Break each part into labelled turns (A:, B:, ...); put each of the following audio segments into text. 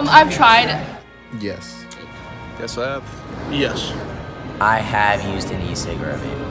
A: I've tried.
B: Yes.
C: Yes, I have.
D: Yes.
E: I have used an e-cigarette vape.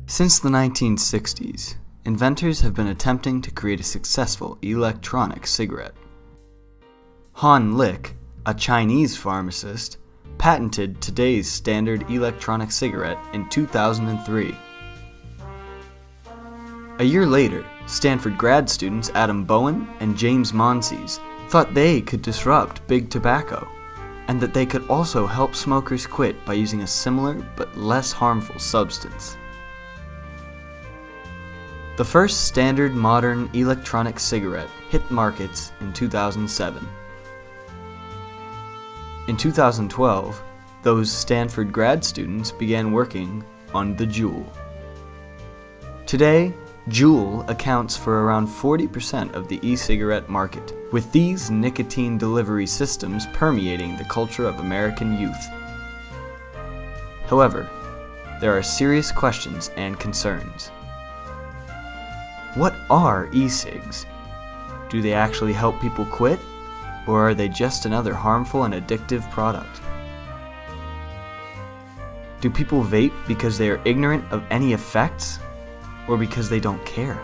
F: Since the 1960s, inventors have been attempting to create a successful electronic cigarette. Han Lik, a Chinese pharmacist, patented today's standard electronic cigarette in 2003. A year later, Stanford grad students Adam Bowen and James Monsees thought they could disrupt big tobacco, and that they could also help smokers quit by using a similar but less harmful substance. The first standard modern electronic cigarette hit markets in 2007. In 2012, those Stanford grad students began working on the Juul. Today, Juul accounts for around 40% of the e-cigarette market, with these nicotine delivery systems permeating the culture of American youth. However, there are serious questions and concerns. What are e-cigs? Do they actually help people quit, or are they just another harmful and addictive product? Do people vape because they are ignorant of any effects, or because they don't care?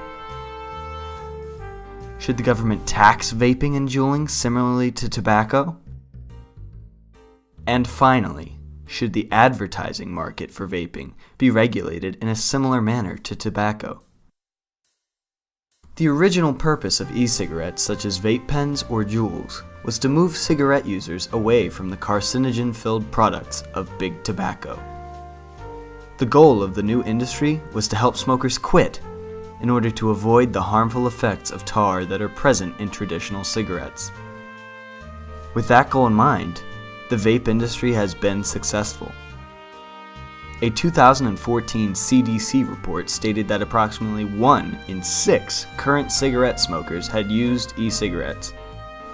F: Should the government tax vaping and juuling similarly to tobacco? And finally, should the advertising market for vaping be regulated in a similar manner to tobacco? The original purpose of e-cigarettes such as vape pens or Juuls was to move cigarette users away from the carcinogen-filled products of big tobacco. The goal of the new industry was to help smokers quit in order to avoid the harmful effects of tar that are present in traditional cigarettes. With that goal in mind, the vape industry has been successful. A 2014 CDC report stated that approximately 1 in 6 current cigarette smokers had used e-cigarettes,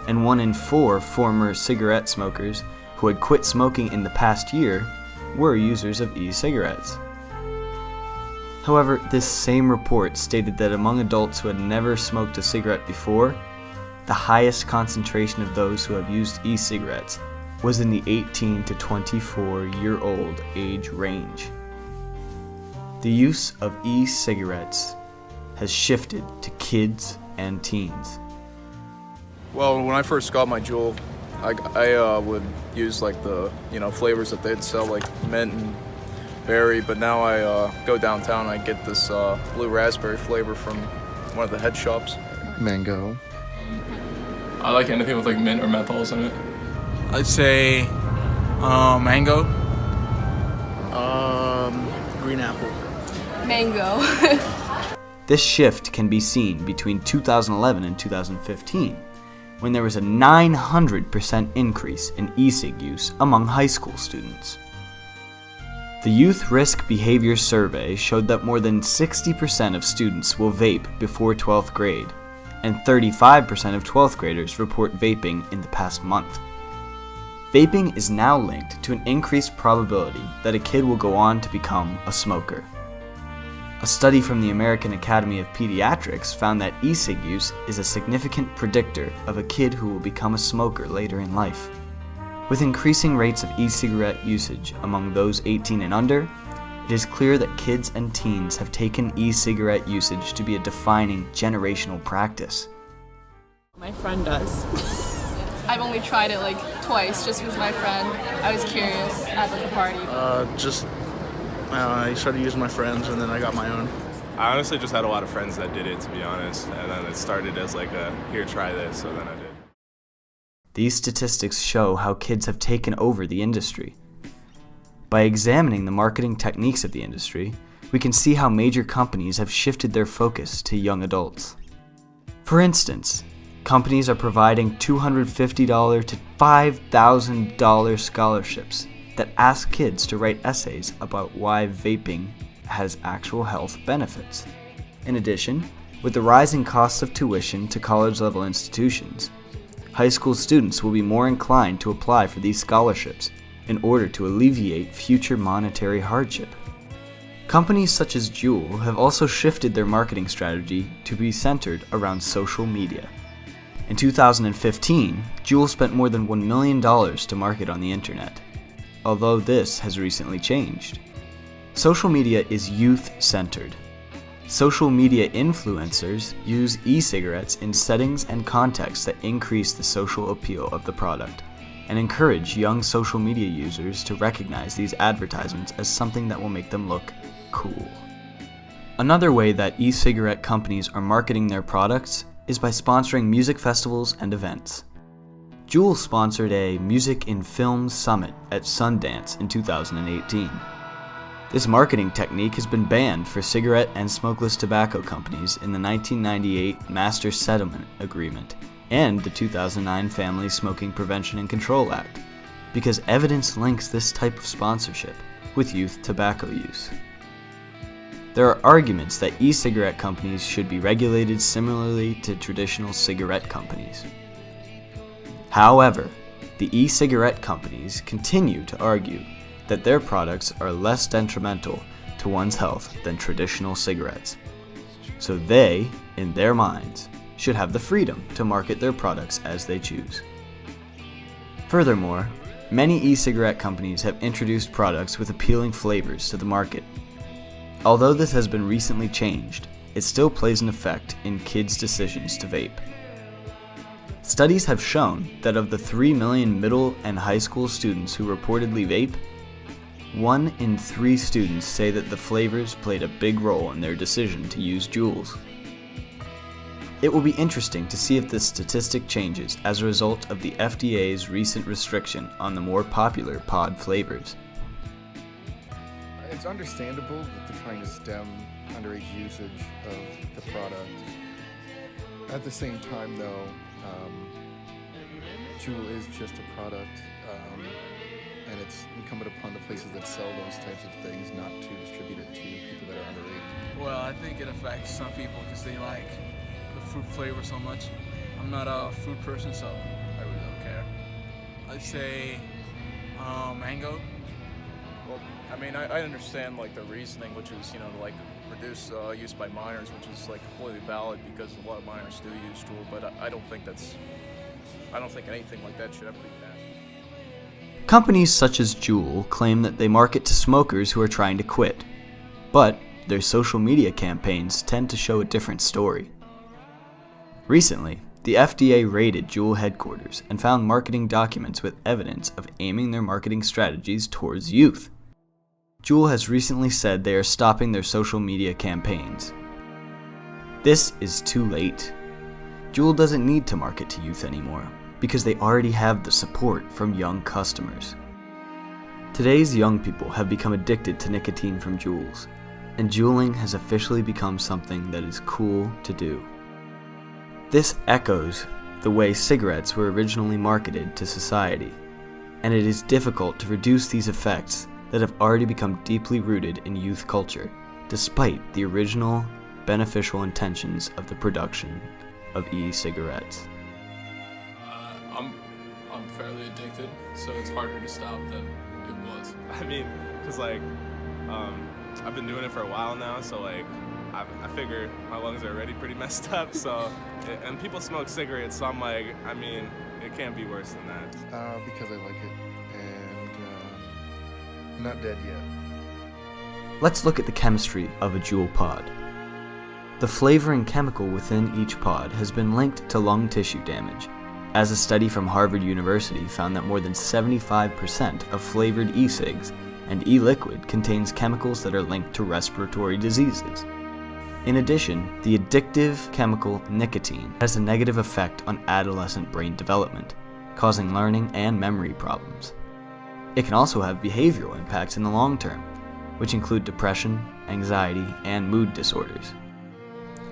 F: and 1 in 4 former cigarette smokers who had quit smoking in the past year were users of e-cigarettes. However, this same report stated that among adults who had never smoked a cigarette before, the highest concentration of those who have used e-cigarettes was in the 18 to 24-year-old age range. The use of e-cigarettes has shifted to kids and teens.
C: Well, when I first got my Juul, I would use like the flavors that they'd sell, like mint and berry. But now I go downtown and I get this blue raspberry flavor from one of the head shops.
B: Mango.
G: I like anything with like mint or menthols in it.
D: I'd say mango. Green apple.
A: Mango.
F: This shift can be seen between 2011 and 2015, when there was a 900% increase in e-cig use among high school students. The Youth Risk Behavior Survey showed that more than 60% of students will vape before 12th grade, and 35% of 12th graders report vaping in the past month. Vaping is now linked to an increased probability that a kid will go on to become a smoker. A study from the American Academy of Pediatrics found that e-cig use is a significant predictor of a kid who will become a smoker later in life. With increasing rates of e-cigarette usage among those 18 and under, it is clear that kids and teens have taken e-cigarette usage to be a defining generational practice.
H: My friend does.
A: I've only tried it like twice, just with my friend. I was curious at like a party.
D: I started using my friends and then I got my own.
I: I honestly just had a lot of friends that did it, to be honest, and then it started as like a, here, try this, so then I did.
F: These statistics show how kids have taken over the industry. By examining the marketing techniques of the industry, we can see how major companies have shifted their focus to young adults. For instance, companies are providing $250 to $5,000 scholarships that ask kids to write essays about why vaping has actual health benefits. In addition, with the rising costs of tuition to college-level institutions, high school students will be more inclined to apply for these scholarships in order to alleviate future monetary hardship. Companies such as Juul have also shifted their marketing strategy to be centered around social media. In 2015, Juul spent more than $1 million to market on the internet, although this has recently changed. Social media is youth-centered. Social media influencers use e-cigarettes in settings and contexts that increase the social appeal of the product and encourage young social media users to recognize these advertisements as something that will make them look cool. Another way that e-cigarette companies are marketing their products is by sponsoring music festivals and events. Juul sponsored a Music in Film Summit at Sundance in 2018. This marketing technique has been banned for cigarette and smokeless tobacco companies in the 1998 Master Settlement Agreement and the 2009 Family Smoking Prevention and Control Act, because evidence links this type of sponsorship with youth tobacco use. There are arguments that e-cigarette companies should be regulated similarly to traditional cigarette companies. However, the e-cigarette companies continue to argue that their products are less detrimental to one's health than traditional cigarettes. So they, in their minds, should have the freedom to market their products as they choose. Furthermore, many e-cigarette companies have introduced products with appealing flavors to the market. Although this has been recently changed, it still plays an effect in kids' decisions to vape. Studies have shown that of the 3 million middle and high school students who reportedly vape, 1 in 3 students say that the flavors played a big role in their decision to use Juuls. It will be interesting to see if this statistic changes as a result of the FDA's recent restriction on the more popular pod flavors.
B: It's understandable that they're trying to stem underage usage of the product. At the same time, though, Juul is just a product, and it's incumbent upon the places that sell those types of things not to distribute it to people that are underage.
D: Well, I think it affects some people because they like the fruit flavor so much. I'm not a fruit person, so I really don't care. I'd say mango.
C: Well, I mean, I understand like the reasoning, which is, to like reduce use by minors, which is like completely valid because a lot of minors do use Juul, but I don't think anything like that should ever be banned.
F: Companies such as Juul claim that they market to smokers who are trying to quit, but their social media campaigns tend to show a different story. Recently, the FDA raided Juul headquarters and found marketing documents with evidence of aiming their marketing strategies towards youth. Juul has recently said they are stopping their social media campaigns. This is too late. Juul doesn't need to market to youth anymore, because they already have the support from young customers. Today's young people have become addicted to nicotine from Juuls, and Juuling has officially become something that is cool to do. This echoes the way cigarettes were originally marketed to society, and it is difficult to reduce these effects that have already become deeply rooted in youth culture, despite the original beneficial intentions of the production of e-cigarettes.
G: I'm fairly addicted, so it's harder to stop than it was.
I: I mean, because I've been doing it for a while now, so I figure my lungs are already pretty messed up, so, and people smoke cigarettes, so I'm like, I mean, it can't be worse than that.
B: Because I like it, and I'm not dead yet.
F: Let's look at the chemistry of a Juul pod. The flavoring chemical within each pod has been linked to lung tissue damage, as a study from Harvard University found that more than 75% of flavored e-cigs and e-liquid contains chemicals that are linked to respiratory diseases. In addition, the addictive chemical nicotine has a negative effect on adolescent brain development, causing learning and memory problems. It can also have behavioral impacts in the long term, which include depression, anxiety, and mood disorders.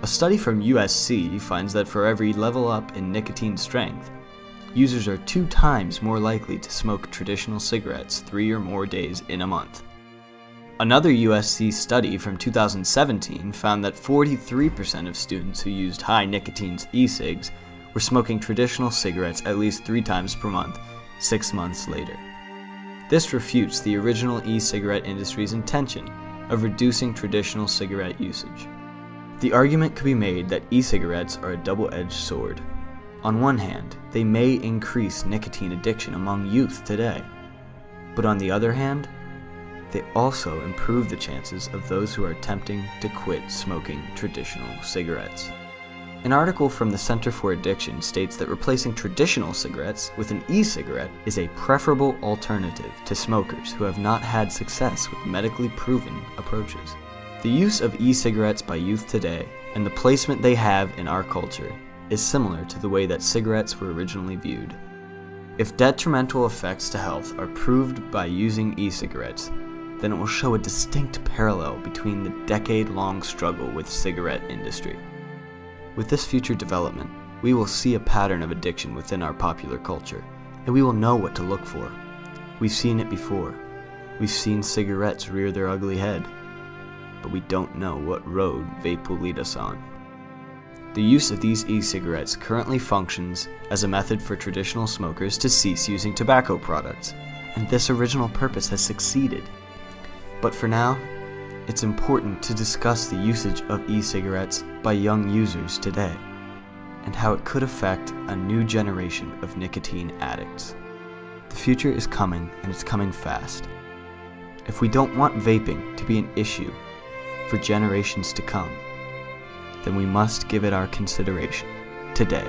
F: A study from USC finds that for every level up in nicotine strength, users are 2 times more likely to smoke traditional cigarettes 3 or more days in a month. Another USC study from 2017 found that 43% of students who used high nicotine e-cigs were smoking traditional cigarettes at least 3 times per month, 6 months later. This refutes the original e-cigarette industry's intention of reducing traditional cigarette usage. The argument could be made that e-cigarettes are a double-edged sword. On one hand, they may increase nicotine addiction among youth today, but on the other hand, they also improve the chances of those who are attempting to quit smoking traditional cigarettes. An article from the Center for Addiction states that replacing traditional cigarettes with an e-cigarette is a preferable alternative to smokers who have not had success with medically proven approaches. The use of e-cigarettes by youth today and the placement they have in our culture is similar to the way that cigarettes were originally viewed. If detrimental effects to health are proved by using e-cigarettes, then it will show a distinct parallel between the decade-long struggle with cigarette industry. With this future development, we will see a pattern of addiction within our popular culture, and we will know what to look for. We've seen it before. We've seen cigarettes rear their ugly head, but we don't know what road vape will lead us on. The use of these e-cigarettes currently functions as a method for traditional smokers to cease using tobacco products, and this original purpose has succeeded. But for now, it's important to discuss the usage of e-cigarettes by young users today, and how it could affect a new generation of nicotine addicts. The future is coming, and it's coming fast. If we don't want vaping to be an issue for generations to come, then we must give it our consideration today.